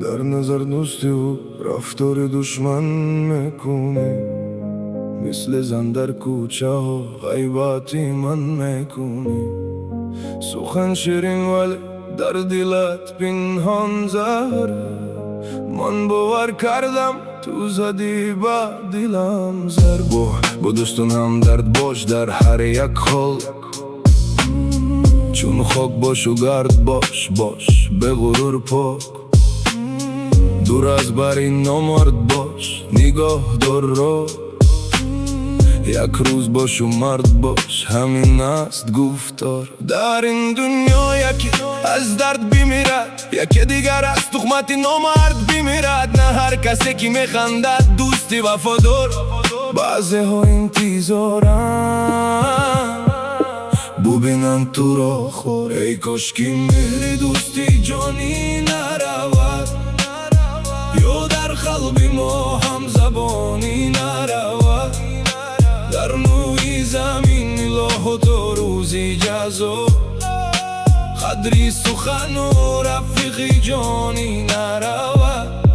در نظر دوستی و رفتار دشمن میکنی، مثل زن در کوچه ها غیباتی من میکنی. سخن شیرین ولی در دلت پنهان زهره، من باور کردم تو زدی با دلم زر. با دوستان هم درد باش در هر یک حال، چون خاک باش و گرد باش به غرور پاک. دور از بر این نامرد باش، نگاه دار را یک روز باش و مرد باش، همین است گفتار. در این دنیا یکی از درد بمیرد، یکی دیگر از تخمت نامرد بمیرد. نه هر کسی که میخندد دوستی وفادار، بعضی ها انتظارن ببینن تو را خور. ای کاش که مهر دوستی جانی نرود، یا در قلب ما هم زبانی نرود. در نوی زمین اله تو روزی جزا، قدری سخن و رفیقی جانی نرود.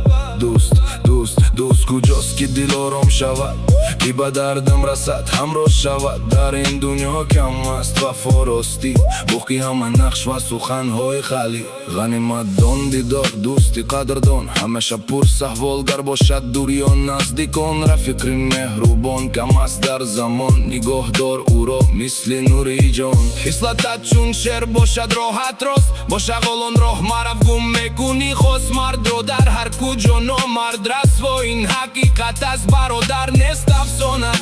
دوست کجاست که دل آرام شود، که به دردم رسد همراه شود. در این دنیا کم است وفا راستی، باقی همه نقش و سخنهای خالی. غنیمت دان دیدار دوستی قدردان، همیشه پر سحوالگر باشد دوریان. نزدیکان رفیق مهربان کم است در زمان، نگاه دار او را مثل نوری جان. خصلتت چون شعر باشد راحت راست، با شغالان راه مرف گم میکنی خواست. مرد رو در هر کجا نامرد رسوا، این حقیقت از برادر نیست افسانه.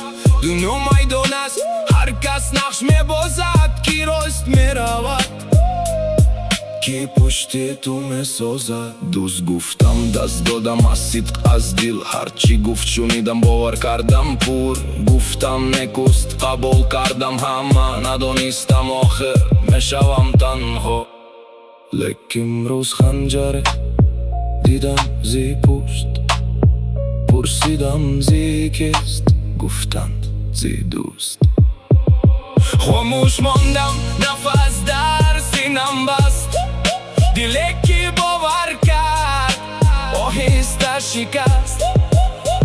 دنیا میدان است هر کس نقش میبازد، کی راست میرود کی پشت تو میسازد. دوست گفتم دست دادم از صدق از دل، هرچی گفت شنیدم باور کردم پر. گفتم نکست قبول کردم همه، ندانستم آخر میشوم تنها. لیکن امروز خنجر دیدم زی پشت، پرسیدم زی کست، گفتند زی دوست. خاموش ماندم نفس در سینم بست، دلی که باور کرد آهسته شکست.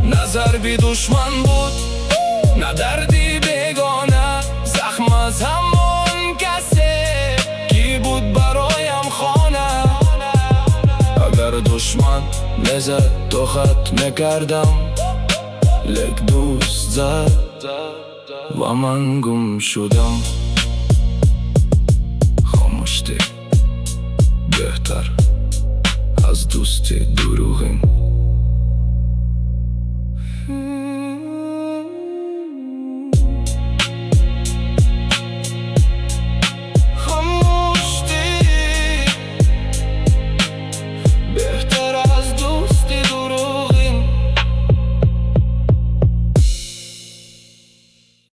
نظر بی دشمن بود نه دردی بیگانه، زخم از همون کسی که بود برایم خانه. اگر دشمن میزد تو خط میکردم، لیک دوست زد و من گم شدم. خاموشی بهتر از دوستی دروغین.